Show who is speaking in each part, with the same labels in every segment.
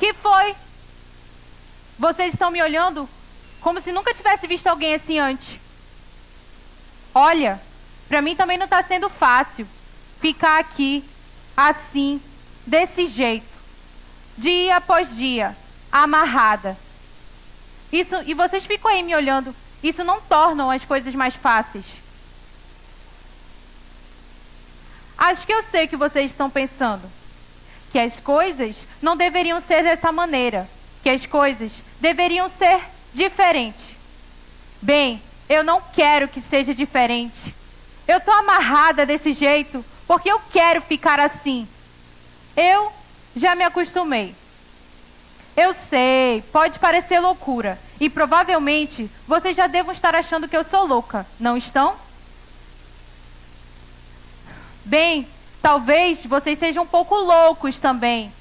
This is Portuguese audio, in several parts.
Speaker 1: que foi? Vocês estão me olhando como se nunca tivesse visto alguém assim antes. Olha, pra mim também não tá sendo fácil ficar aqui, assim, desse jeito, dia após dia, amarrada. E vocês ficam aí me olhando. Isso não torna as coisas mais fáceis. Acho que eu sei o que vocês estão pensando. Que as coisas não deveriam ser dessa maneira. Que as coisas deveriam ser diferentes. Bem, eu não quero que seja diferente. Eu tô amarrada desse jeito porque eu quero ficar assim. Eu já me acostumei. Eu sei, pode parecer loucura. E provavelmente vocês já devam estar achando que eu sou louca, não estão? Bem, talvez vocês sejam um pouco loucos também.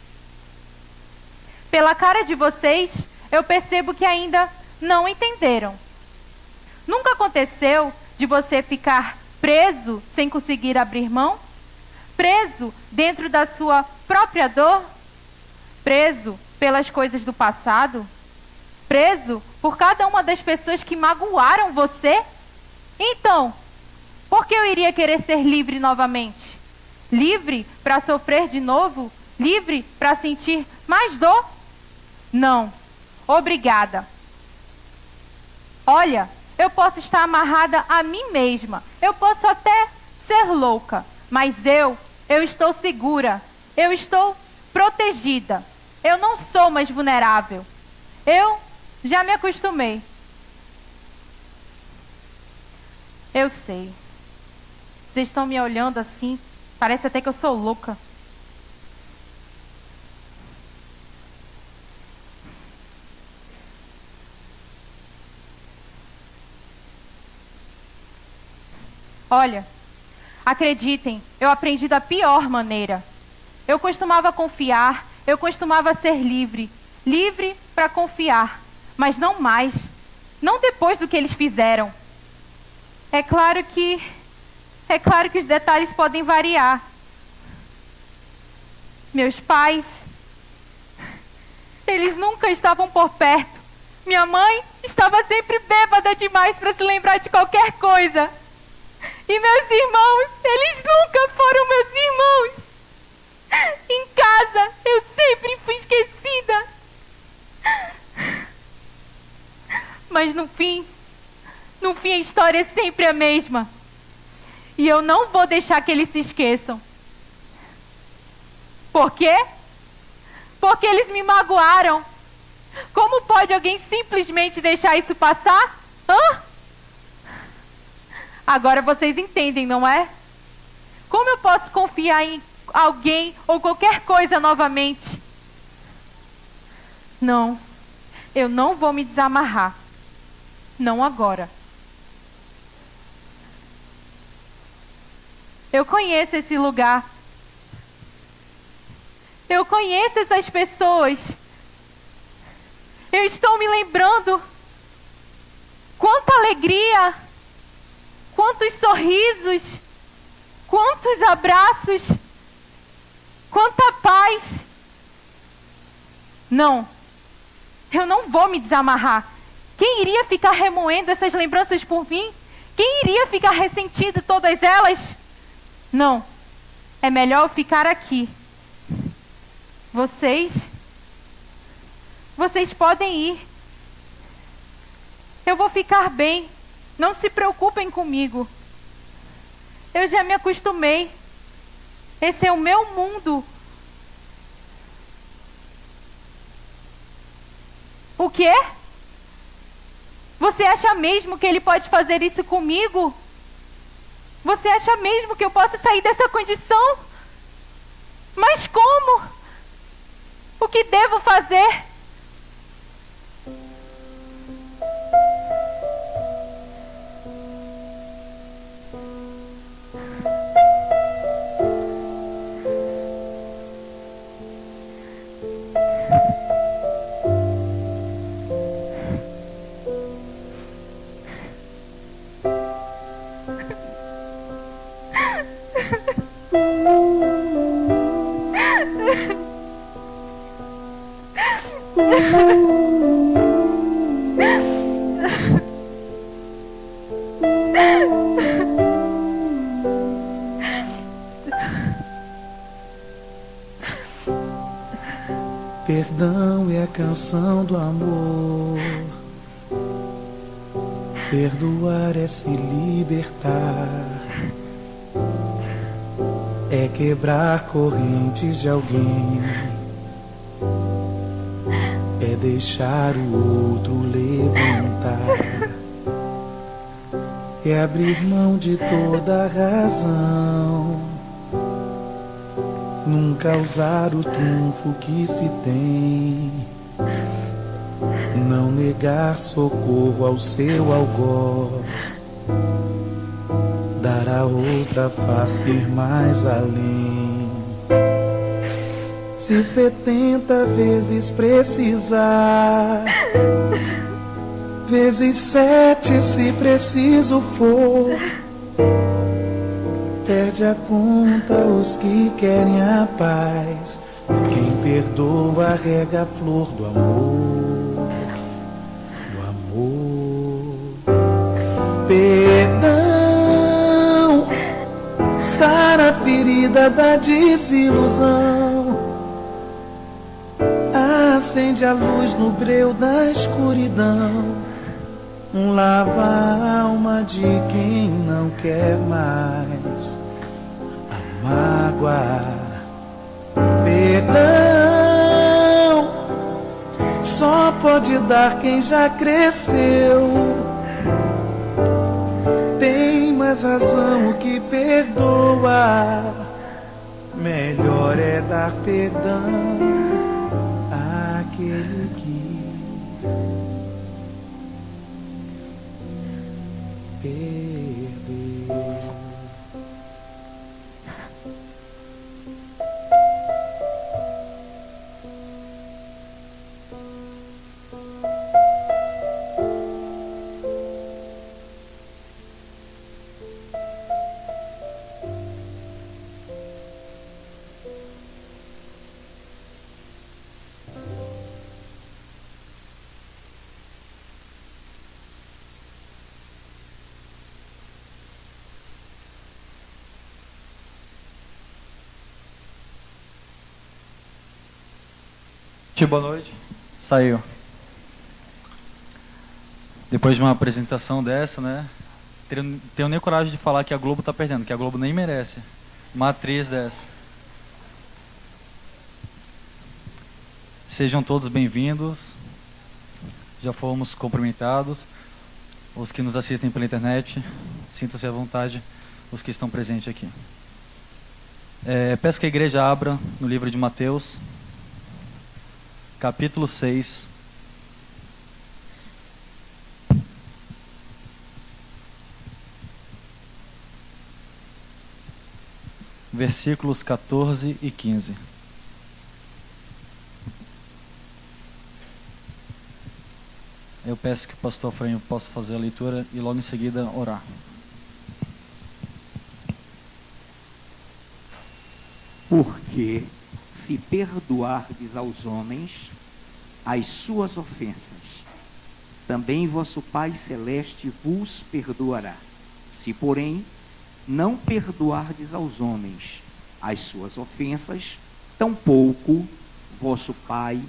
Speaker 1: Pela cara de vocês, eu percebo que ainda não entenderam. Nunca aconteceu de você ficar preso sem conseguir abrir mão? Preso dentro da sua própria dor? Preso pelas coisas do passado? Preso por cada uma das pessoas que magoaram você? Então, por que eu iria querer ser livre novamente? Livre para sofrer de novo? Livre para sentir mais dor? Não. Obrigada. Olha, eu posso estar amarrada a mim mesma. Eu posso até ser louca. Mas eu estou segura. Eu estou protegida. Eu não sou mais vulnerável. Eu já me acostumei. Eu sei. Vocês estão me olhando assim. Parece até que eu sou louca. Olha, acreditem, eu aprendi da pior maneira. Eu costumava confiar, eu costumava ser livre. Livre para confiar, mas não mais. Não depois do que eles fizeram. É claro que os detalhes podem variar. Meus pais, eles nunca estavam por perto. Minha mãe estava sempre bêbada demais para se lembrar de qualquer coisa. E meus irmãos, eles nunca foram meus irmãos. Em casa, eu sempre fui esquecida. Mas no fim a história é sempre a mesma. E eu não vou deixar que eles se esqueçam. Por quê? Porque eles me magoaram. Como pode alguém simplesmente deixar isso passar? Hã? Agora vocês entendem, não é? Como eu posso confiar em alguém ou qualquer coisa novamente? Não, eu não vou me desamarrar. Não agora. Eu conheço esse lugar. Eu conheço essas pessoas. Eu estou me lembrando. Quanta alegria! Quantos sorrisos! Quantos abraços! Quanta paz! Não, eu não vou me desamarrar. Quem iria ficar remoendo essas lembranças por mim? Quem iria ficar ressentindo todas elas? Não, é melhor eu ficar aqui. Vocês podem ir. Eu vou ficar bem. Não se preocupem comigo. Eu já me acostumei. Esse é o meu mundo. O quê? Você acha mesmo que ele pode fazer isso comigo? Você acha mesmo que eu posso sair dessa condição? Mas como? O que devo fazer?
Speaker 2: perdão é a canção do amor. Perdoar é se libertar, é quebrar correntes de alguém, é deixar o outro levantar, é abrir mão de toda a razão, nunca usar o trunfo que se tem, não negar socorro ao seu algoz, dar a outra face, ir mais além. Se 70 vezes precisar, vezes 7 se preciso for, perde a conta os que querem a paz, quem perdoa rega a flor do amor. Perdão sara a ferida da desilusão, acende a luz no breu da escuridão, lava a alma de quem não quer mais a mágoa. Perdão só pode dar quem já cresceu, mais razão que perdoa, melhor é dar perdão àquele que perdeu.
Speaker 3: Boa noite. Saiu. Depois de uma apresentação dessa, né? Tenho nem coragem de falar que a Globo está perdendo, que a Globo nem merece uma atriz dessa. Sejam todos bem-vindos. Já fomos cumprimentados. Os que nos assistem pela internet, sintam-se à vontade, os que estão presentes aqui. Peço que a igreja abra no livro de Mateus, capítulo 6, versículos 14 e 15. Eu peço que o pastor Frânio possa fazer a leitura e logo em seguida orar.
Speaker 4: Porque se perdoardes aos homens as suas ofensas, também vosso Pai Celeste vos perdoará. Se, porém, não perdoardes aos homens as suas ofensas, tampouco vosso Pai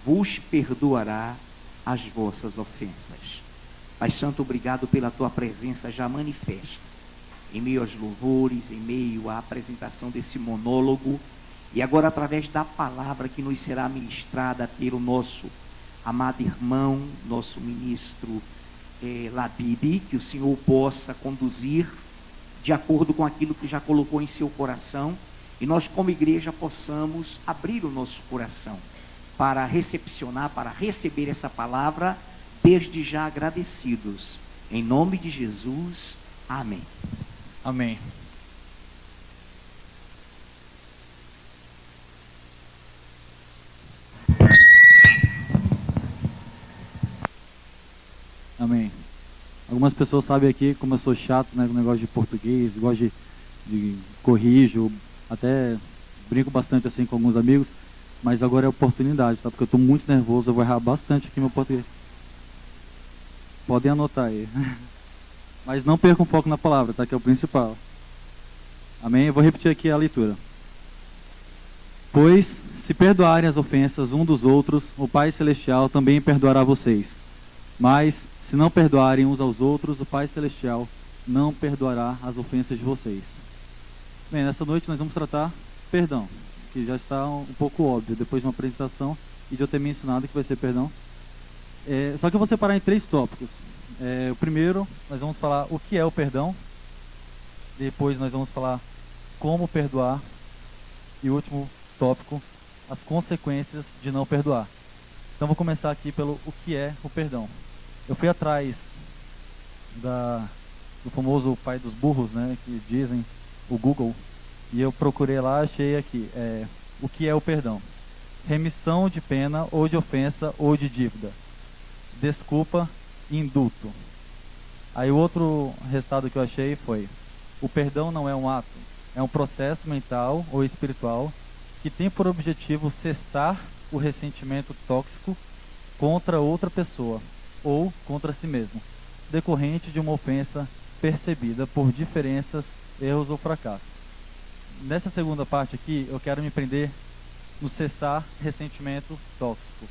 Speaker 4: vos perdoará as vossas ofensas. Pai Santo, obrigado pela tua presença já manifesta, em meio aos louvores, em meio à apresentação desse monólogo, e agora através da palavra que nos será ministrada pelo nosso amado irmão, nosso ministro Labib, que o Senhor possa conduzir de acordo com aquilo que já colocou em seu coração, e nós como igreja possamos abrir o nosso coração para recepcionar, para receber essa palavra, desde já agradecidos. Em nome de Jesus, amém.
Speaker 3: Amém. Amém. Algumas pessoas sabem aqui como eu sou chato, né, com o negócio de português, gosto de corrijo, até brinco bastante assim com alguns amigos, mas agora é oportunidade, tá? Porque eu estou muito nervoso, eu vou errar bastante aqui meu português. Podem anotar aí. Mas não percam foco na palavra, tá? Que é o principal. Amém? Eu vou repetir aqui a leitura. Pois, se perdoarem as ofensas um dos outros, o Pai Celestial também perdoará vocês. Mas, se não perdoarem uns aos outros, o Pai Celestial não perdoará as ofensas de vocês. Bem, nessa noite nós vamos tratar perdão, que já está um pouco óbvio, depois de uma apresentação e de eu ter mencionado que vai ser perdão. Só que eu vou separar em 3 tópicos. O primeiro, nós vamos falar o que é o perdão. Depois nós vamos falar como perdoar. E o último tópico, as consequências de não perdoar. Então vou começar aqui pelo o que é o perdão. Eu fui atrás do famoso pai dos burros, né, que dizem, o Google, e eu procurei lá, achei aqui, o que é o perdão. Remissão de pena, ou de ofensa, ou de dívida. Desculpa, indulto. Aí o outro resultado que eu achei foi, o perdão não é um ato, é um processo mental ou espiritual que tem por objetivo cessar o ressentimento tóxico contra outra pessoa ou contra si mesmo, decorrente de uma ofensa percebida por diferenças, erros ou fracassos. Nessa segunda parte aqui, eu quero me prender no cessar ressentimento tóxico.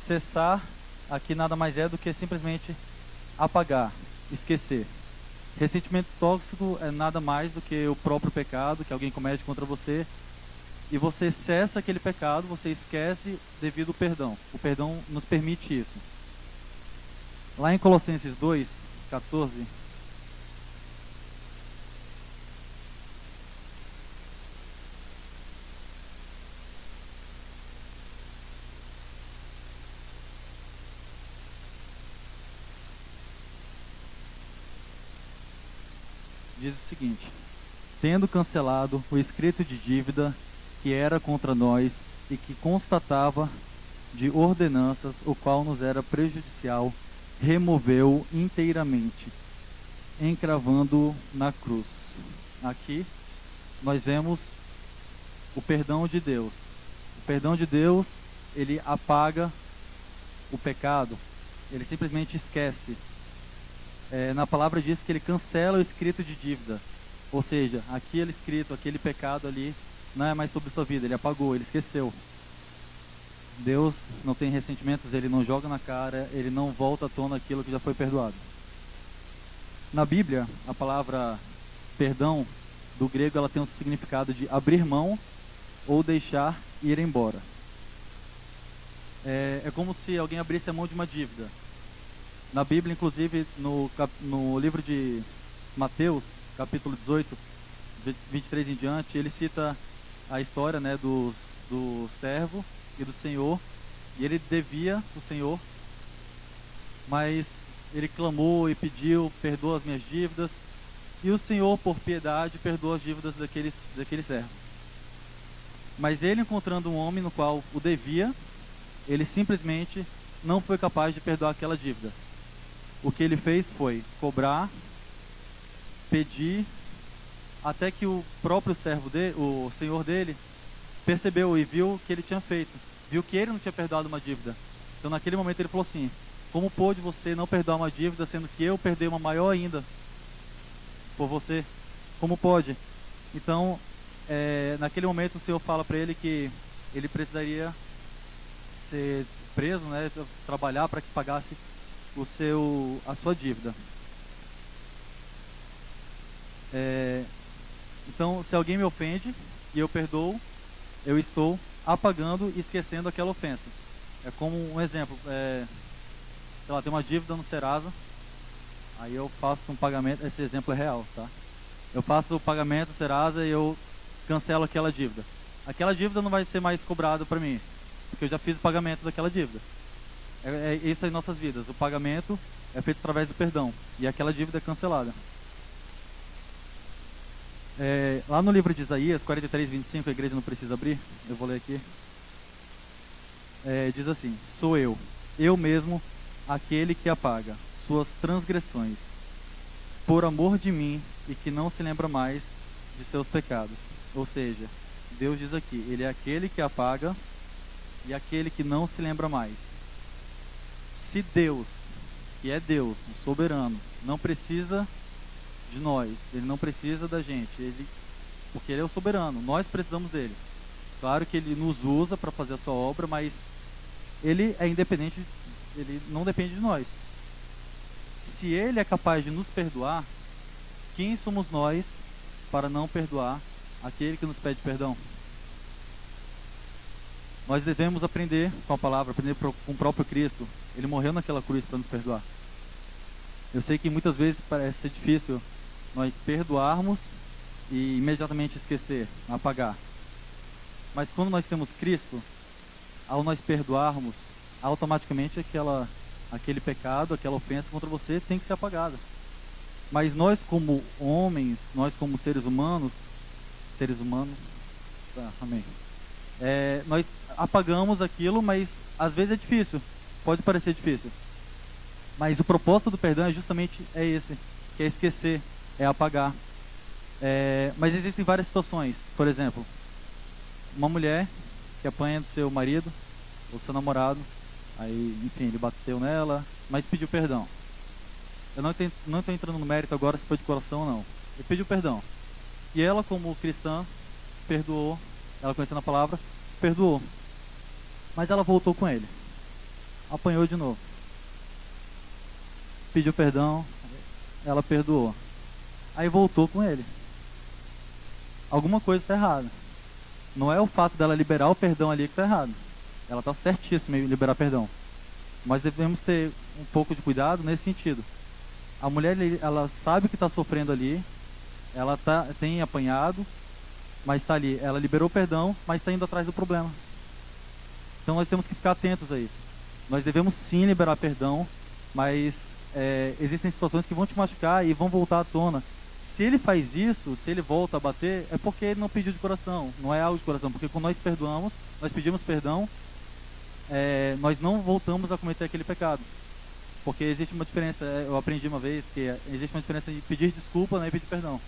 Speaker 3: Cessar aqui nada mais é do que simplesmente apagar, esquecer. Ressentimento tóxico é nada mais do que o próprio pecado que alguém comete contra você e você cessa aquele pecado, você esquece devido ao perdão. O perdão nos permite isso. Lá em Colossenses 2:14, diz o seguinte: tendo cancelado o escrito de dívida que era contra nós e que constatava de ordenanças, o qual nos era prejudicial, removeu inteiramente, encravando na cruz. Aqui nós vemos o perdão de Deus. O perdão de Deus, ele apaga o pecado, ele simplesmente esquece. Na palavra diz que ele cancela o escrito de dívida, ou seja, aquele escrito, aquele pecado ali, não é mais sobre sua vida, ele apagou, ele esqueceu. Deus não tem ressentimentos, ele não joga na cara, ele não volta à tona aquilo que já foi perdoado. Na Bíblia, a palavra perdão, do grego, ela tem um significado de abrir mão ou deixar ir embora. É como se alguém abrisse a mão de uma dívida. Na Bíblia, inclusive, no livro de Mateus, capítulo 18, 23 em diante, ele cita a história, né, do servo e do senhor, e ele devia o senhor, mas ele clamou e pediu, perdoa as minhas dívidas, e o senhor, por piedade, perdoa as dívidas daquele servo. Mas ele, encontrando um homem no qual o devia, ele simplesmente não foi capaz de perdoar aquela dívida. O que ele fez foi cobrar, pedir, até que o próprio servo dele, o senhor dele, percebeu e viu o que ele tinha feito. Viu que ele não tinha perdoado uma dívida. Então naquele momento ele falou assim: como pôde você não perdoar uma dívida, sendo que eu perdi uma maior ainda por você? Como pode? Então, naquele momento o Senhor fala para ele que ele precisaria ser preso, né, trabalhar para que pagasse a sua dívida. Então, se alguém me ofende e eu perdoo, eu estou apagando e esquecendo aquela ofensa. É como um exemplo, sei lá, tem uma dívida no Serasa, aí eu faço um pagamento, esse exemplo é real, tá? Eu faço o pagamento no Serasa e eu cancelo aquela dívida. Aquela dívida não vai ser mais cobrada para mim, porque eu já fiz o pagamento daquela dívida. É isso aí em nossas vidas, o pagamento é feito através do perdão, e aquela dívida é cancelada. Lá no livro de Isaías 43:25, a igreja não precisa abrir, eu vou ler aqui. Diz assim: sou eu mesmo, aquele que apaga suas transgressões, por amor de mim, e que não se lembra mais de seus pecados. Ou seja, Deus diz aqui, ele é aquele que apaga e aquele que não se lembra mais. Se Deus, que é Deus, o soberano, não precisa de nós, ele não precisa da gente, porque ele é o soberano, nós precisamos dele. Claro que ele nos usa para fazer a sua obra, mas ele é independente, ele não depende de nós. Se ele é capaz de nos perdoar, quem somos nós para não perdoar aquele que nos pede perdão? Nós devemos aprender com a palavra, aprender com o próprio Cristo. Ele morreu naquela cruz para nos perdoar. Eu sei que muitas vezes parece ser difícil nós perdoarmos e imediatamente esquecer, apagar. Mas quando nós temos Cristo, ao nós perdoarmos, automaticamente aquele pecado, aquela ofensa contra você tem que ser apagada. Mas nós como homens, nós como seres humanos, tá, amém. Nós apagamos aquilo, mas às vezes é difícil, pode parecer difícil. Mas o propósito do perdão é justamente esse, que é esquecer, é apagar. Mas existem várias situações. Por exemplo, uma mulher que apanha do seu marido ou do seu namorado, aí, enfim, ele bateu nela, mas pediu perdão. Eu não estou entrando no mérito agora se foi de coração ou não. Ele pediu perdão. E ela, como cristã, perdoou. Ela conhecendo a palavra, perdoou. Mas ela voltou com ele. Apanhou de novo. Pediu perdão, ela perdoou. Aí voltou com ele. Alguma coisa está errada. Não é o fato dela liberar o perdão ali que está errado. Ela está certíssima em liberar perdão. Mas devemos ter um pouco de cuidado nesse sentido. A mulher, ela sabe que está sofrendo ali. Ela tem apanhado, mas está ali. Ela liberou perdão, mas está indo atrás do problema. Então nós temos que ficar atentos a isso. Nós devemos sim liberar perdão, mas existem situações que vão te machucar e vão voltar à tona. Se ele faz isso, se ele volta a bater, é porque ele não pediu de coração, não é algo de coração. Porque quando nós perdoamos, nós pedimos perdão, nós não voltamos a cometer aquele pecado. Porque existe uma diferença, eu aprendi uma vez que existe uma diferença de pedir desculpa, né, e pedir perdão.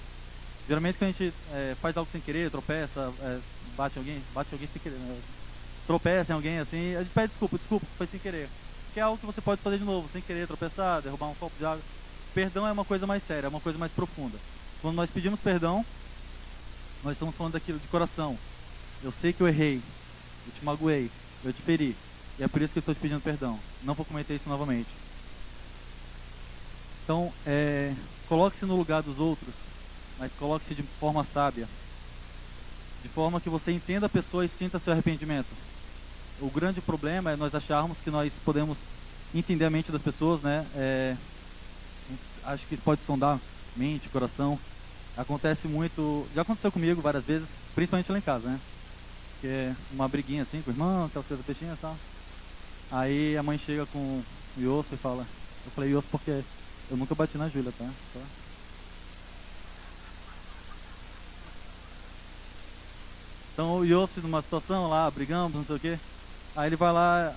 Speaker 3: Geralmente quando a gente faz algo sem querer, tropeça, bate alguém sem querer, né, tropeça em alguém assim, a gente pede desculpa, foi sem querer. Que é algo que você pode fazer de novo, sem querer, tropeçar, derrubar um copo de água. Perdão é uma coisa mais séria, é uma coisa mais profunda. Quando nós pedimos perdão, nós estamos falando daquilo de coração. Eu sei que eu errei, eu te magoei, eu te feri, e é por isso que eu estou te pedindo perdão. Não vou cometer isso novamente. Então, coloque-se no lugar dos outros, mas coloque-se de forma sábia, de forma que você entenda a pessoa e sinta seu arrependimento. O grande problema é nós acharmos que nós podemos entender a mente das pessoas, né? Acho que isso pode sondar mente, coração. Acontece muito, já aconteceu comigo várias vezes, principalmente lá em casa, né? Que é uma briguinha assim com o irmão, aquelas coisas peixinhas e tal. Aí a mãe chega com o Iosco e fala, eu falei Iosco porque eu nunca bati na Júlia, tá? Então o Iosco numa situação lá, brigamos, não sei o quê. Aí ele vai lá,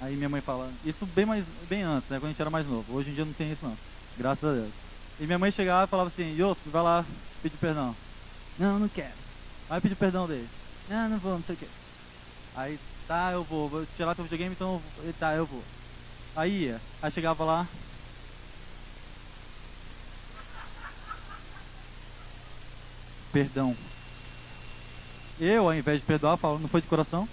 Speaker 3: aí minha mãe fala, isso bem antes, né? Quando a gente era mais novo. Hoje em dia não tem isso não, graças a Deus. E minha mãe chegava e falava assim, Iosco, vai lá pedir perdão. Não quero. Vai pedir perdão dele. Não vou, não sei o quê. Aí, tá, eu vou tirar teu videogame, então, tá, eu vou. Aí chegava lá. Perdão. Eu, ao invés de perdoar, falo, não foi de coração?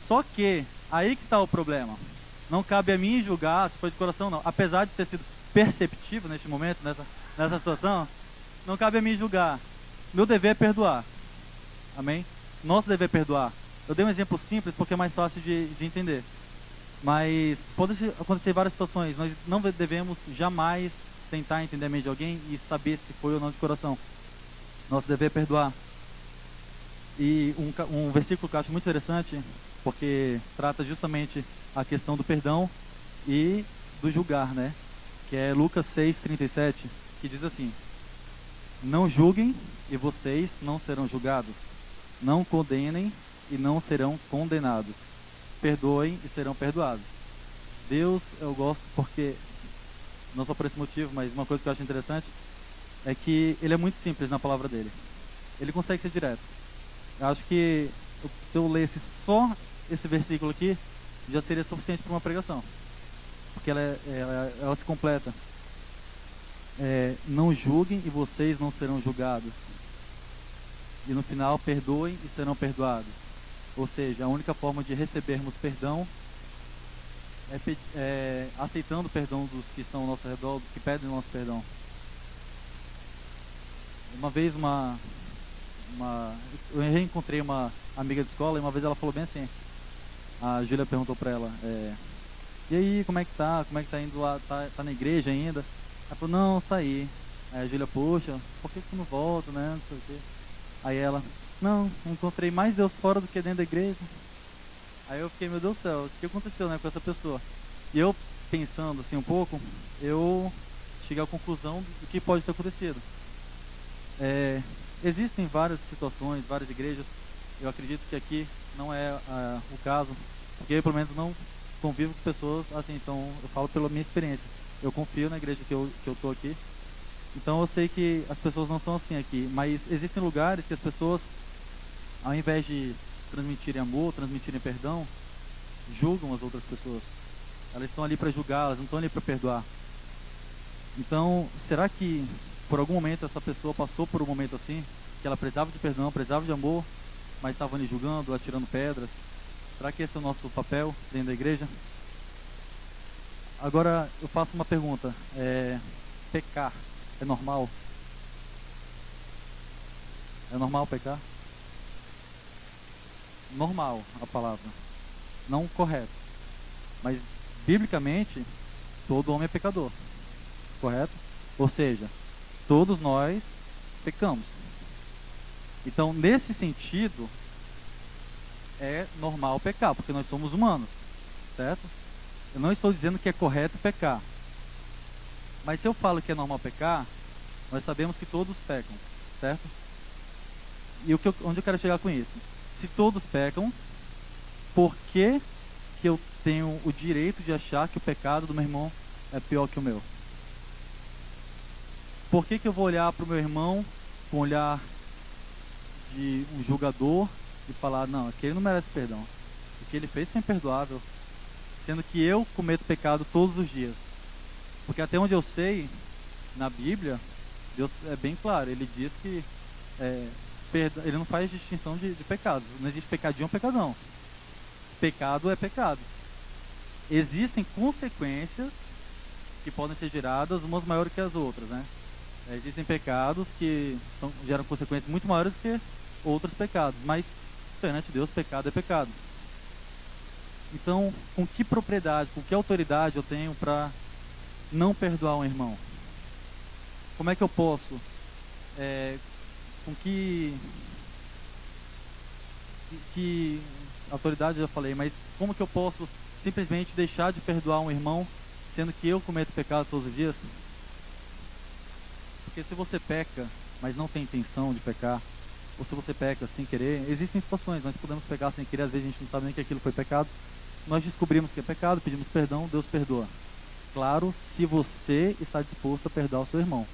Speaker 3: Só que, aí que está o problema. Não cabe a mim julgar se foi de coração ou não. Apesar de ter sido perceptível neste momento, nessa situação, não cabe a mim julgar. Meu dever é perdoar. Amém? Nosso dever é perdoar. Eu dei um exemplo simples porque é mais fácil de entender. Mas pode acontecer várias situações. Nós não devemos jamais tentar entender a mente de alguém e saber se foi ou não de coração. Nosso dever é perdoar. E um versículo que eu acho muito interessante, porque trata justamente a questão do perdão e do julgar, né? Que é Lucas 6:37, que diz assim: não julguem e vocês não serão julgados. Não condenem e não serão condenados. Perdoem e serão perdoados. Deus, eu gosto porque, não só por esse motivo, mas uma coisa que eu acho interessante é que ele é muito simples na palavra dele. Ele consegue ser direto. Eu acho que se eu lesse só esse versículo aqui, já seria suficiente para uma pregação. Porque ela se completa. Não julguem e vocês não serão julgados. E no final, perdoem e serão perdoados. Ou seja, a única forma de recebermos perdão é aceitando o perdão dos que estão ao nosso redor, dos que pedem o nosso perdão. Uma vez eu reencontrei uma amiga de escola e uma vez ela falou bem assim, a Júlia perguntou para ela, e aí, como é que tá? Como é que tá indo lá? Tá na igreja ainda? Ela falou, não, saí. Aí a Júlia, poxa, por que tu não volta, né? Não sei o quê. Aí ela, não, encontrei mais Deus fora do que dentro da igreja. Aí eu fiquei, meu Deus do céu, o que aconteceu, né, com essa pessoa? E eu, pensando assim um pouco, eu cheguei à conclusão do que pode ter acontecido. Existem várias situações, várias igrejas, eu acredito que aqui não é o caso, porque eu pelo menos não convivo com pessoas assim, então eu falo pela minha experiência. Eu confio na igreja que eu estou aqui, então eu sei que as pessoas não são assim aqui, mas existem lugares que as pessoas, ao invés de transmitirem amor, transmitirem perdão, julgam as outras pessoas. Elas estão ali para julgar, elas não estão ali para perdoar. Então, será que por algum momento essa pessoa passou por um momento assim, que ela precisava de perdão, precisava de amor, mas estava ali julgando, atirando pedras? Será que esse é o nosso papel dentro da igreja? Agora eu faço uma pergunta, pecar é normal? É normal pecar? Normal a palavra, não correto, mas biblicamente todo homem é pecador, correto? Ou seja, todos nós pecamos. Então, nesse sentido, é normal pecar, porque nós somos humanos, certo? Eu não estou dizendo que é correto pecar, mas se eu falo que é normal pecar, nós sabemos que todos pecam, certo? E onde eu quero chegar com isso? Se todos pecam, por que eu tenho o direito de achar que o pecado do meu irmão é pior que o meu? Por que eu vou olhar para o meu irmão com um olhar de um julgador e falar, não, aquele não merece perdão, o que ele fez foi imperdoável, sendo que eu cometo pecado todos os dias? Porque até onde eu sei, na Bíblia, Deus é bem claro, ele diz que ele não faz distinção de pecados, não existe pecadinho ou pecadão. Pecado é pecado. Existem consequências que podem ser geradas, umas maiores que as outras, né? Existem pecados que geram consequências muito maiores que outros pecados, mas perante Deus, pecado é pecado. Então, com que propriedade, com que autoridade eu tenho para não perdoar um irmão? Como é que eu posso, com que autoridade eu já falei, mas como que eu posso simplesmente deixar de perdoar um irmão, sendo que eu cometo pecado todos os dias? Porque se você peca, mas não tem intenção de pecar, ou se você peca sem querer, existem situações, nós podemos pecar sem querer, às vezes a gente não sabe nem que aquilo foi pecado, nós descobrimos que é pecado, pedimos perdão, Deus perdoa. Claro, se você está disposto a perdoar o seu irmão.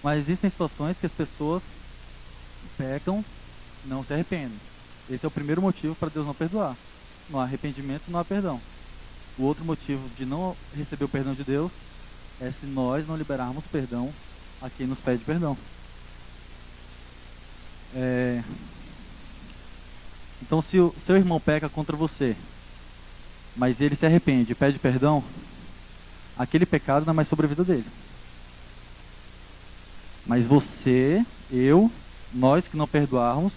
Speaker 3: Mas existem situações que as pessoas pecam, não se arrependem. Esse é o primeiro motivo para Deus não perdoar. No arrependimento não há perdão. O outro motivo de não receber o perdão de Deus é se nós não liberarmos perdão a quem nos pede perdão. Então, se o seu irmão peca contra você, mas ele se arrepende e pede perdão, aquele pecado não é mais sobre a vida dele. Mas você, nós que não perdoarmos,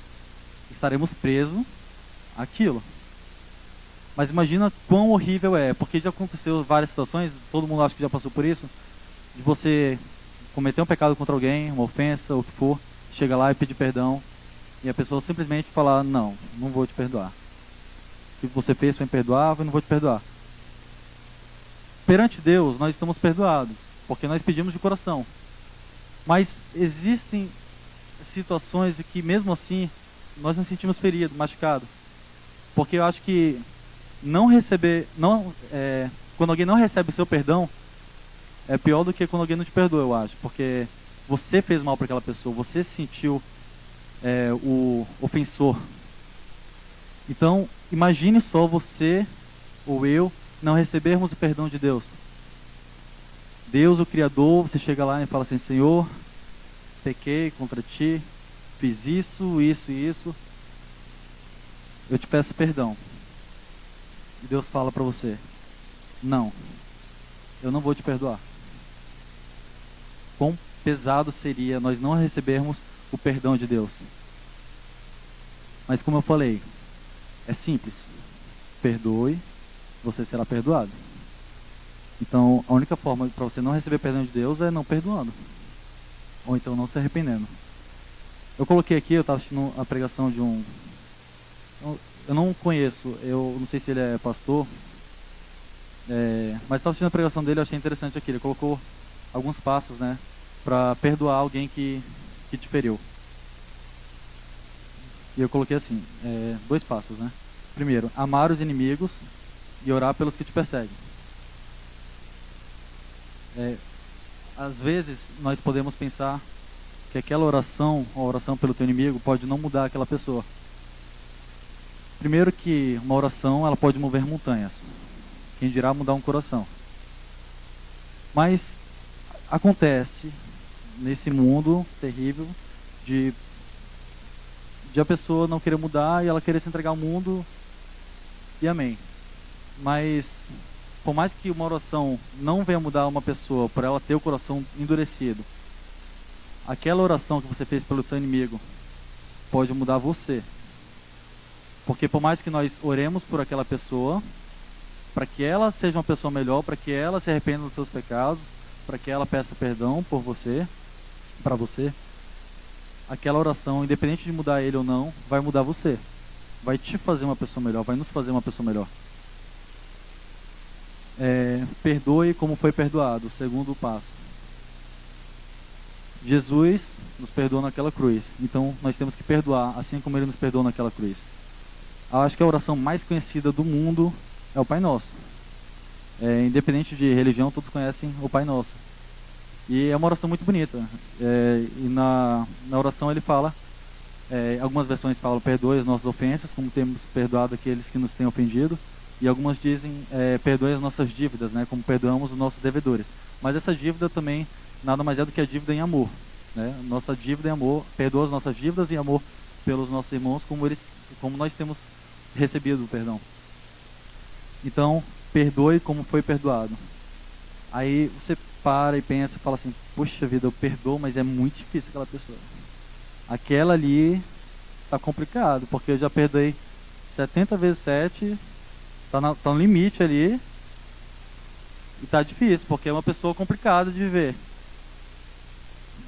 Speaker 3: estaremos presos àquilo. Mas imagina quão horrível é, porque já aconteceu várias situações, todo mundo acha que já passou por isso, de você cometer um pecado contra alguém, uma ofensa, ou o que for, chega lá e pedir perdão, e a pessoa simplesmente falar, não vou te perdoar. O que você fez foi imperdoável, não vou te perdoar. Perante Deus, nós estamos perdoados, porque nós pedimos de coração. Mas existem situações em que, mesmo assim, nós nos sentimos feridos, machucados. Porque eu acho que quando alguém não recebe o seu perdão, é pior do que quando alguém não te perdoa, eu acho. Porque você fez mal para aquela pessoa, você se sentiu o ofensor. Então, imagine só você ou eu não recebermos o perdão de Deus. Deus, o Criador, você chega lá e fala assim, Senhor, pequei contra ti, fiz isso, isso e isso, eu te peço perdão. E Deus fala para você: não, eu não vou te perdoar. Quão pesado seria nós não recebermos o perdão de Deus. Mas como eu falei, é simples. Perdoe, você será perdoado. Então, a única forma para você não receber perdão de Deus é não perdoando. Ou então não se arrependendo. Eu coloquei aqui, eu estava assistindo a pregação de um... Eu não conheço, eu não sei se ele é pastor, mas estava assistindo a pregação dele, eu achei interessante aqui. Ele colocou alguns passos, né, para perdoar alguém que te feriu. E eu coloquei assim, 2 passos, né? Primeiro, amar os inimigos e orar pelos que te perseguem. Às vezes, nós podemos pensar que aquela oração, a oração pelo teu inimigo, pode não mudar aquela pessoa. Primeiro que uma oração, ela pode mover montanhas. Quem dirá mudar um coração. Mas acontece nesse mundo terrível de a pessoa não querer mudar e ela querer se entregar ao mundo, e amém. Mas por mais que uma oração não venha mudar uma pessoa, por ela ter o coração endurecido, aquela oração que você fez pelo seu inimigo pode mudar você. Porque por mais que nós oremos por aquela pessoa, para que ela seja uma pessoa melhor, para que ela se arrependa dos seus pecados, para que ela peça perdão por você, para você, aquela oração, independente de mudar ele ou não, vai mudar você. Vai te fazer uma pessoa melhor, vai nos fazer uma pessoa melhor. Perdoe como foi perdoado, o segundo passo. Jesus nos perdoou naquela cruz, então nós temos que perdoar, assim como ele nos perdoou naquela cruz. Eu acho que a oração mais conhecida do mundo é o Pai Nosso. Independente de religião, todos conhecem o Pai Nosso. E é uma oração muito bonita. E na oração ele fala, algumas versões falam: perdoe as nossas ofensas, como temos perdoado aqueles que nos têm ofendido. E algumas dizem: perdoe as nossas dívidas, né, como perdoamos os nossos devedores. Mas essa dívida também nada mais é do que a dívida em amor, né? Nossa dívida em amor, perdoa as nossas dívidas em amor pelos nossos irmãos, como nós temos recebido o perdão. Então, perdoe como foi perdoado. Aí você para e pensa e fala assim: puxa vida, eu perdoo, mas é muito difícil aquela pessoa. Aquela ali tá complicado, porque eu já perdoei 70 vezes 7, tá no limite ali, e tá difícil, porque é uma pessoa complicada de viver.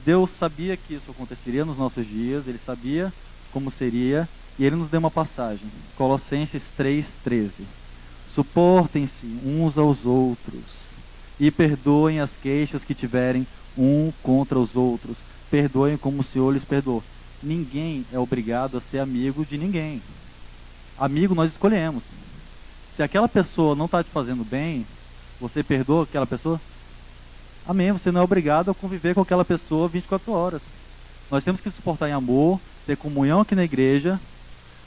Speaker 3: Deus sabia que isso aconteceria nos nossos dias, Ele sabia como seria, e Ele nos deu uma passagem, Colossenses 3:13. Suportem-se uns aos outros e perdoem as queixas que tiverem um contra os outros. Perdoem como o Senhor lhes perdoou. Ninguém é obrigado a ser amigo de ninguém. Amigo nós escolhemos. Se aquela pessoa não está te fazendo bem, você perdoa aquela pessoa? Amém, você não é obrigado a conviver com aquela pessoa 24 horas. Nós temos que suportar em amor, ter comunhão aqui na igreja,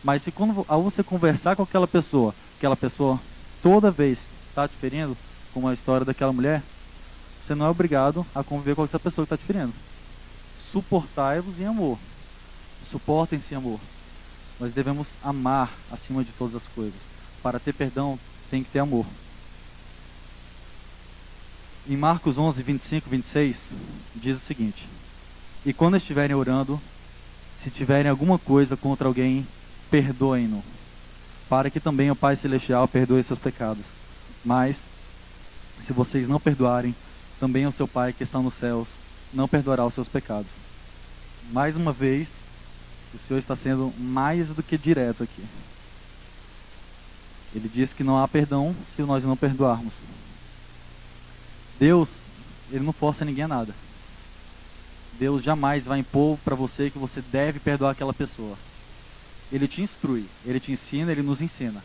Speaker 3: mas se ao você conversar com aquela pessoa toda vez está te ferindo, como a história daquela mulher, você não é obrigado a conviver com essa pessoa que está te ferindo. Suportai-vos em amor. Suportem-se em amor. Nós devemos amar acima de todas as coisas. Para ter perdão, tem que ter amor. Em Marcos 11, 25 e 26, diz o seguinte: e quando estiverem orando, se tiverem alguma coisa contra alguém, perdoem-no, para que também o Pai Celestial perdoe seus pecados. Mas, se vocês não perdoarem, também o seu Pai que está nos céus não perdoará os seus pecados. Mais uma vez, o Senhor está sendo mais do que direto aqui. Ele diz que não há perdão se nós não perdoarmos. Deus, Ele não força ninguém a nada. Deus jamais vai impor para você que você deve perdoar aquela pessoa. Ele te instrui, Ele te ensina, Ele nos ensina.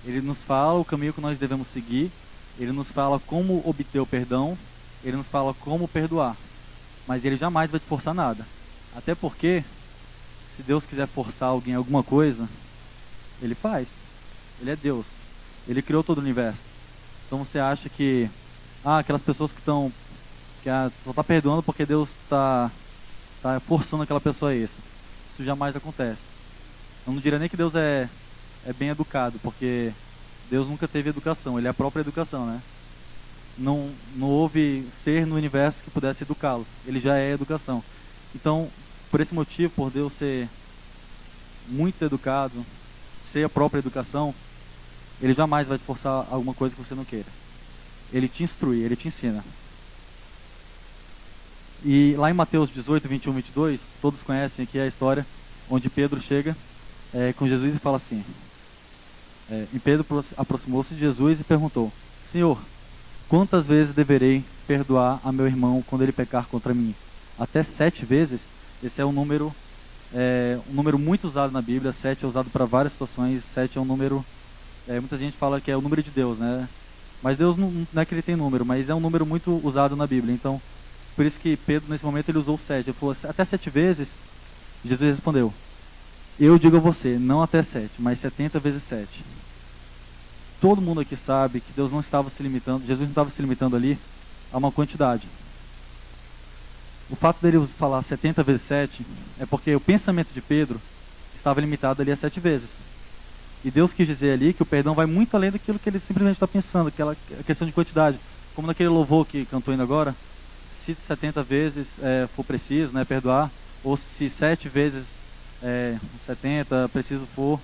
Speaker 3: Ele nos fala o caminho que nós devemos seguir, Ele nos fala como obter o perdão, Ele nos fala como perdoar. Mas Ele jamais vai te forçar nada. Até porque, se Deus quiser forçar alguém a alguma coisa, Ele faz. Ele é Deus. Ele criou todo o universo. Então você acha que aquelas pessoas que só está perdoando porque Deus está forçando aquela pessoa a isso. isso jamais acontece. Eu não diria nem que Deus é bem educado, porque Deus nunca teve educação, Ele é a própria educação, né? Não houve ser no universo que pudesse educá-lo, Ele já é educação. Então, por esse motivo, por Deus ser muito educado, ser a própria educação, Ele jamais vai te forçar alguma coisa que você não queira. Ele te instrui, Ele te ensina. E lá em Mateus 18, 21, 22, todos conhecem aqui a história onde Pedro chega com Jesus e fala assim. E Pedro aproximou-se de Jesus e perguntou: Senhor, quantas vezes deverei perdoar a meu irmão quando ele pecar contra mim? Até 7 vezes? Esse é um número muito usado na Bíblia. 7 é usado para várias situações. 7 é um número, muita gente fala que é o número de Deus, né? Mas Deus não é que ele tem número, mas é um número muito usado na Bíblia. Então, por isso que Pedro, nesse momento, ele usou 7. Ele falou, até 7 vezes? Jesus respondeu, eu digo a você, não até 7, mas 70 vezes 7. Todo mundo aqui sabe que Deus não estava se limitando, Jesus não estava se limitando ali a uma quantidade. O fato dele falar 70 vezes 7 é porque o pensamento de Pedro estava limitado ali a 7 vezes. E Deus quis dizer ali que o perdão vai muito além daquilo que ele simplesmente está pensando, aquela questão de quantidade. Como naquele louvor que cantou ainda agora, se 70 vezes for preciso, né, perdoar, ou se 7 vezes 70 preciso for,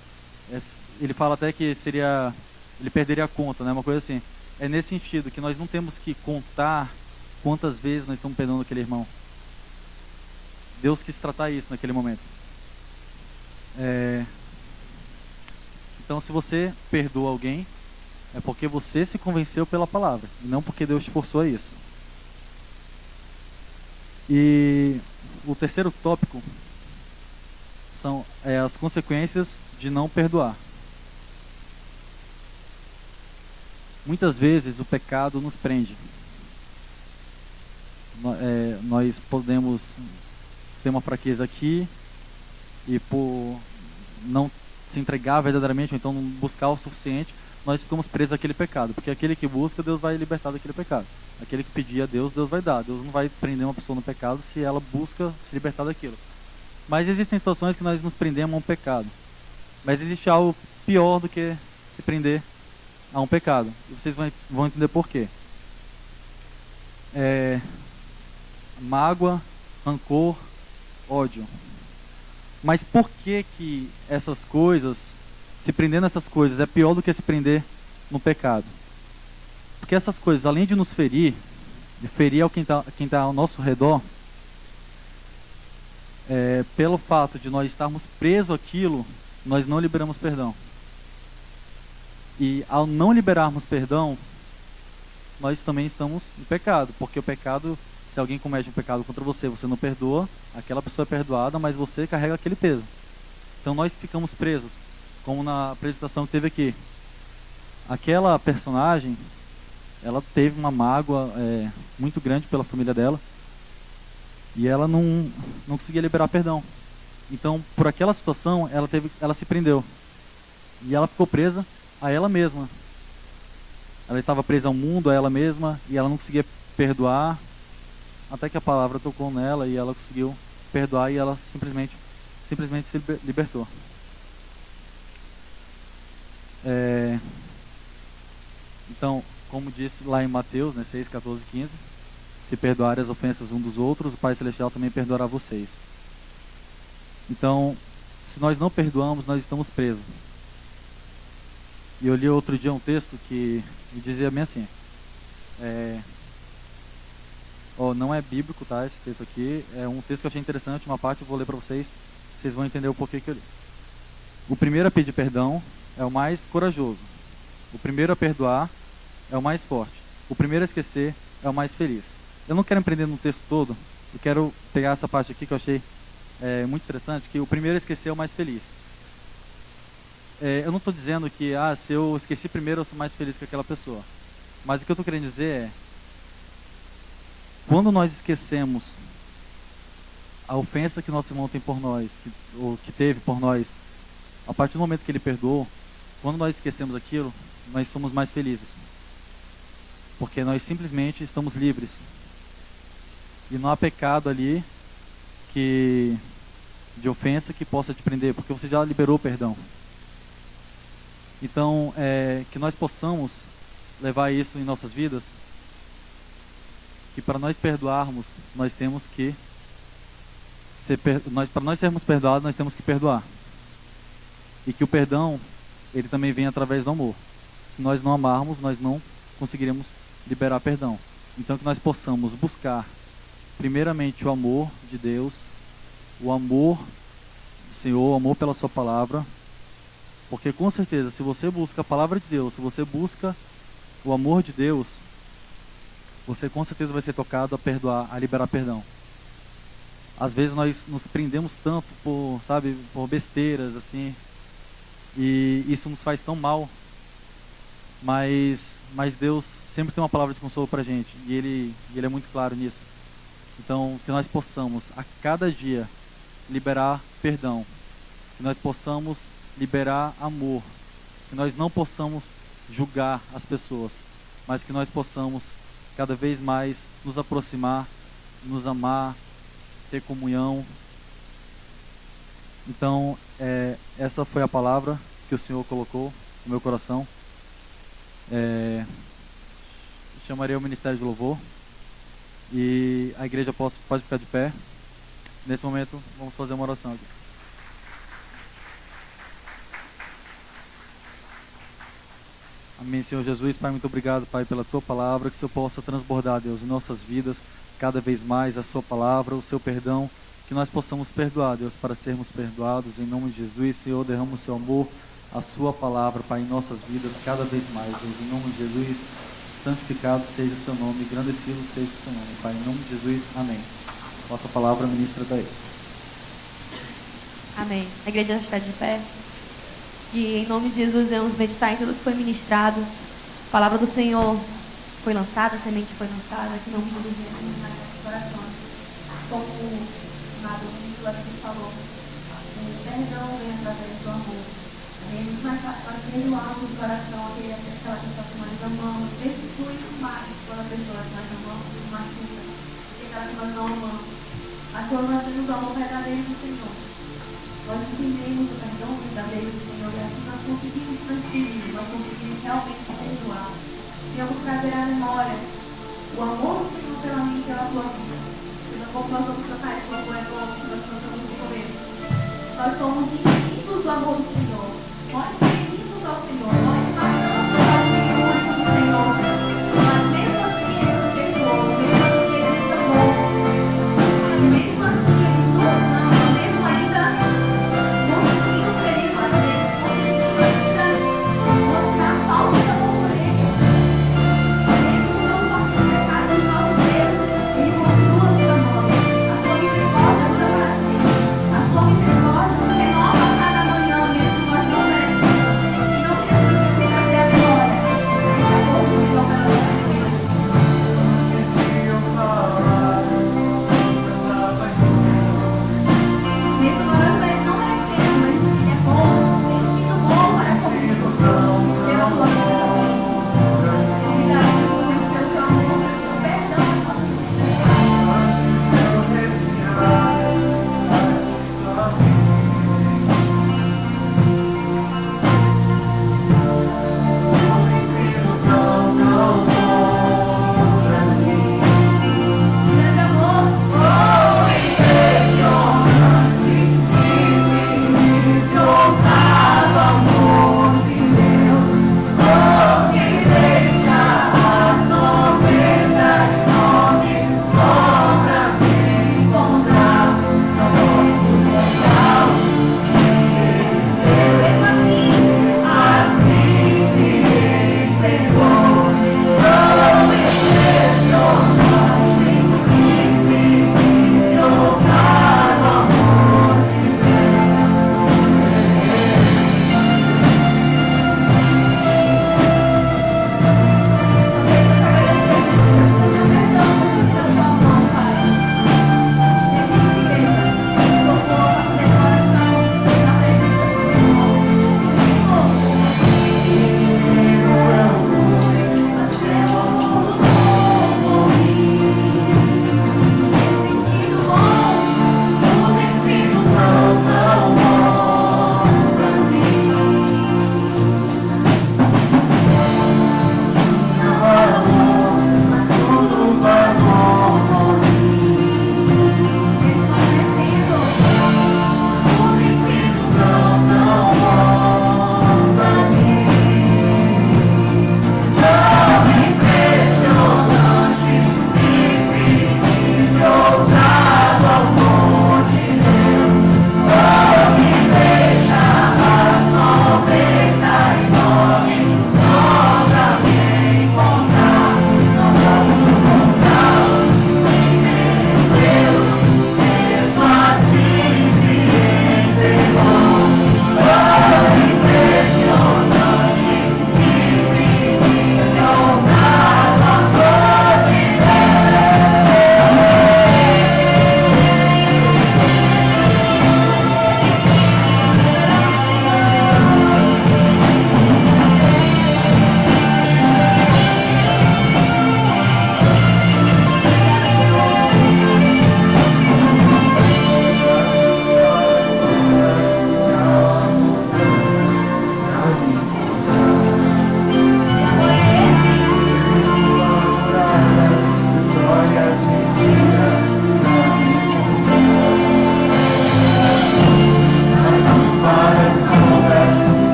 Speaker 3: ele fala até que ele perderia a conta, né, uma coisa assim. É nesse sentido que nós não temos que contar quantas vezes nós estamos perdoando aquele irmão. Deus quis tratar isso naquele momento. Então, se você perdoa alguém, é porque você se convenceu pela palavra, e não porque Deus te forçou a isso. E o terceiro tópico são as consequências de não perdoar. Muitas vezes o pecado nos prende. Nós podemos ter uma fraqueza aqui e por não se entregar verdadeiramente, ou então não buscar o suficiente, nós ficamos presos àquele pecado. Porque aquele que busca, Deus vai libertar daquele pecado. Aquele que pedir a Deus, Deus vai dar. Deus não vai prender uma pessoa no pecado se ela busca se libertar daquilo. Mas existem situações que nós nos prendemos a um pecado. Mas existe algo pior do que se prender a um pecado. E vocês vão entender por quê. Mágoa, rancor, ódio. Mas por que essas coisas, se prender nessas coisas, é pior do que se prender no pecado? Porque essas coisas, além de nos ferir, de ferir quem está ao nosso redor, pelo fato de nós estarmos presos àquilo, nós não liberamos perdão. E ao não liberarmos perdão, nós também estamos em pecado, porque o pecado, se alguém comete um pecado contra você, você não perdoa, aquela pessoa é perdoada, mas você carrega aquele peso. Então nós ficamos presos, como na apresentação que teve aqui. Aquela personagem, ela teve uma mágoa muito grande pela família dela, e ela não conseguia liberar perdão. Então, por aquela situação, ela se prendeu. E ela ficou presa a ela mesma. Ela estava presa ao mundo, a ela mesma, e ela não conseguia perdoar, até que a palavra tocou nela e ela conseguiu perdoar e ela simplesmente se libertou. Então, como disse lá em Mateus, 6, 14, 15, se perdoarem as ofensas um dos outros, o Pai Celestial também perdoará vocês. Então, se nós não perdoamos, nós estamos presos. E eu li outro dia um texto que me dizia bem assim, não é bíblico, tá, esse texto aqui, é um texto que eu achei interessante, uma parte eu vou ler para vocês, vocês vão entender o porquê que eu li. O primeiro a pedir perdão é o mais corajoso. O primeiro a perdoar é o mais forte. O primeiro a esquecer é o mais feliz. Eu não quero empreender no texto todo, eu quero pegar essa parte aqui que eu achei muito interessante, que o primeiro a esquecer é o mais feliz. Eu não estou dizendo que se eu esqueci primeiro eu sou mais feliz que aquela pessoa. Mas o que eu estou querendo dizer é, quando nós esquecemos a ofensa que nosso irmão tem por nós, ou que teve por nós, a partir do momento que ele perdoou, quando nós esquecemos aquilo, nós somos mais felizes. Porque nós simplesmente estamos livres. E não há pecado ali que de ofensa que possa te prender, porque você já liberou perdão. Então, que nós possamos levar isso em nossas vidas, que para nós perdoarmos, nós temos que para nós sermos perdoados, nós temos que perdoar. E que o perdão, ele também vem através do amor. Se nós não amarmos, nós não conseguiremos liberar perdão. Então, que nós possamos buscar, primeiramente, o amor de Deus, o amor do Senhor, o amor pela sua palavra. Porque, com certeza, se você busca a palavra de Deus, se você busca o amor de Deus, você com certeza vai ser tocado a perdoar, a liberar perdão. Às vezes nós nos prendemos tanto por besteiras, assim, e isso nos faz tão mal. Mas Deus sempre tem uma palavra de consolo pra gente, e Ele é muito claro nisso. Então, que nós possamos, a cada dia, liberar perdão. Que nós possamos liberar amor. Que nós não possamos julgar as pessoas, mas que nós possamos, cada vez mais, nos aproximar, nos amar, ter comunhão. Então, essa foi a palavra que o Senhor colocou no meu coração. Chamaria o Ministério de Louvor e a igreja pode ficar de pé. Nesse momento, vamos fazer uma oração aqui. Amém, Senhor Jesus. Pai, muito obrigado, Pai, pela Tua palavra, que o Senhor possa transbordar, Deus, em nossas vidas, cada vez mais a Sua palavra, o Seu perdão, que nós possamos perdoar, Deus, para sermos perdoados, em nome de Jesus. Senhor, derrama o Seu amor, a Sua palavra, Pai, em nossas vidas, cada vez mais, Deus, em nome de Jesus. Santificado seja o Seu nome, engrandecido seja o Seu nome, Pai, em nome de Jesus. Amém. Vossa palavra, ministra Thaís.
Speaker 5: Amém. A igreja está de pé. E em nome de Jesus vamos meditar em tudo que foi ministrado. A palavra do Senhor foi lançada, a semente foi lançada. Que em nome de Jesus venha nas nossos corações. Como o amado Nicolas aqui falou, o perdão vem através do amor. É muito mais fácil nós perdoarmos o coração aquela pessoa que nós amamos. Restitui mais pela pessoa que nós amamos, nos machuca, do que aquela que nós não amamos. Mas quando nós temos o amor verdadeiro do Senhor, nós entendemos o perdão verdadeiro do Senhor e assim nós conseguimos transferir, nós conseguimos realmente perdoar. E vamos trazer à memória o amor do Senhor pela mim e pela tua vida. Seja como nós vamos cantar esse louvor, nós cantamos com ele. Nós somos infinitos do amor do Senhor. Nós pedimos ao Senhor, nós pagamos ao Senhor do Senhor. Mas mesmo assim Ele nos perdoou, mesmo assim Ele nos amou. Mesmo assim Ele nos ama, mesmo ainda conseguindo ferir às vezes, conseguindo ainda mostrar falta de amor por Ele. Mesmo não só com os pecados dos nossos erros, Ele continua nos amando. A sua misericórdia dura para sempre. A sua misericórdia renova cada manhã, mesmo nós não merecemos. E não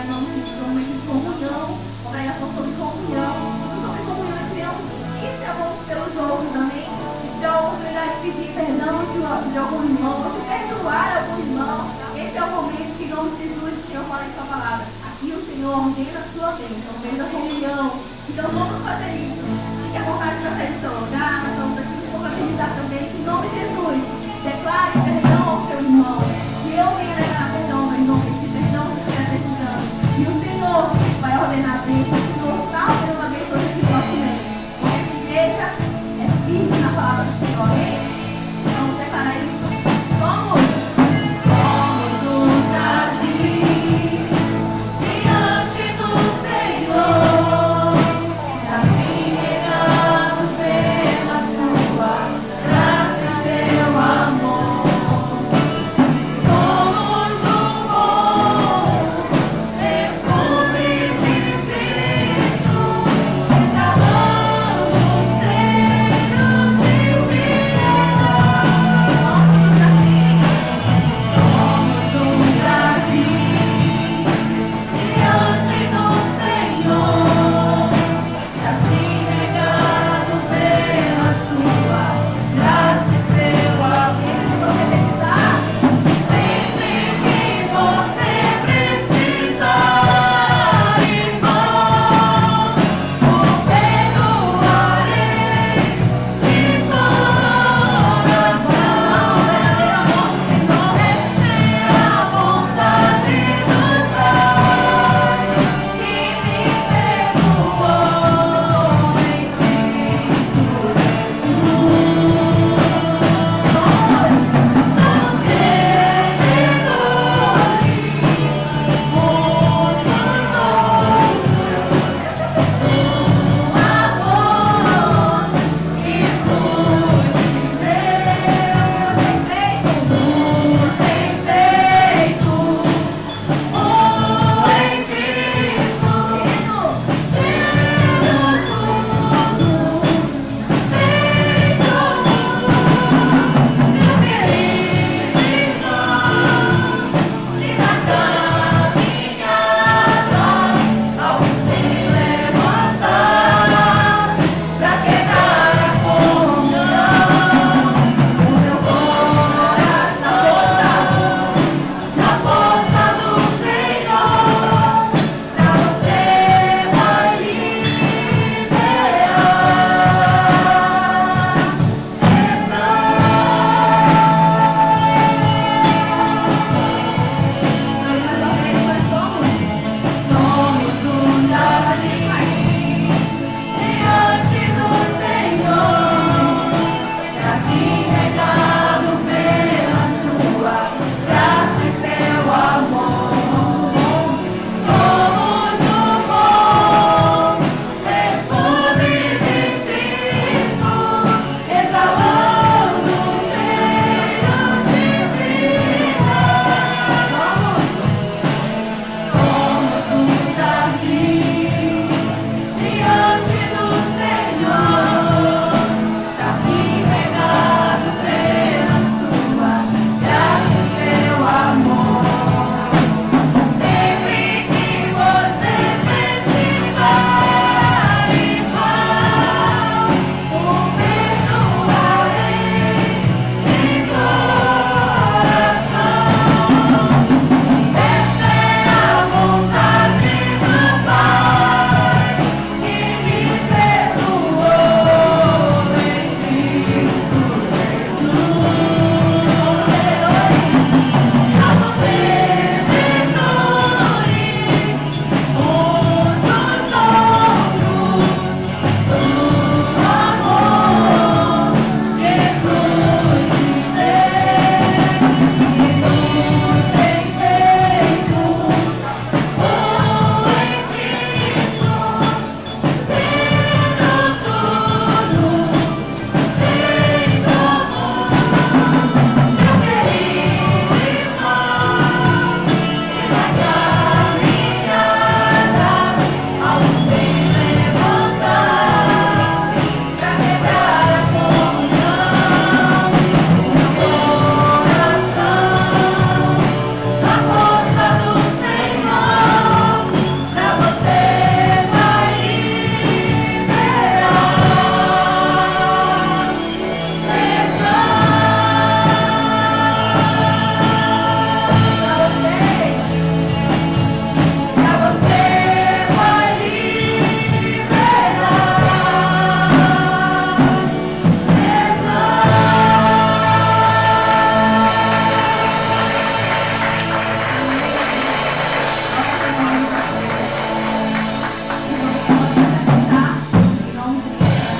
Speaker 5: vamos ter um momento de comunhão, uma pregação sobre comunhão, tudo sobre comunhão e criamos justiça uns pelos outros, amém? Se tiver a oportunidade de pedir perdão de algum irmão, ou de perdoar algum irmão, esse é o momento que, em nome de Jesus, o Senhor fala em sua palavra. Aqui o Senhor ordena a sua bênção, ordena a comunhão. Então vamos fazer isso. Fique à vontade para sair do seu lugar.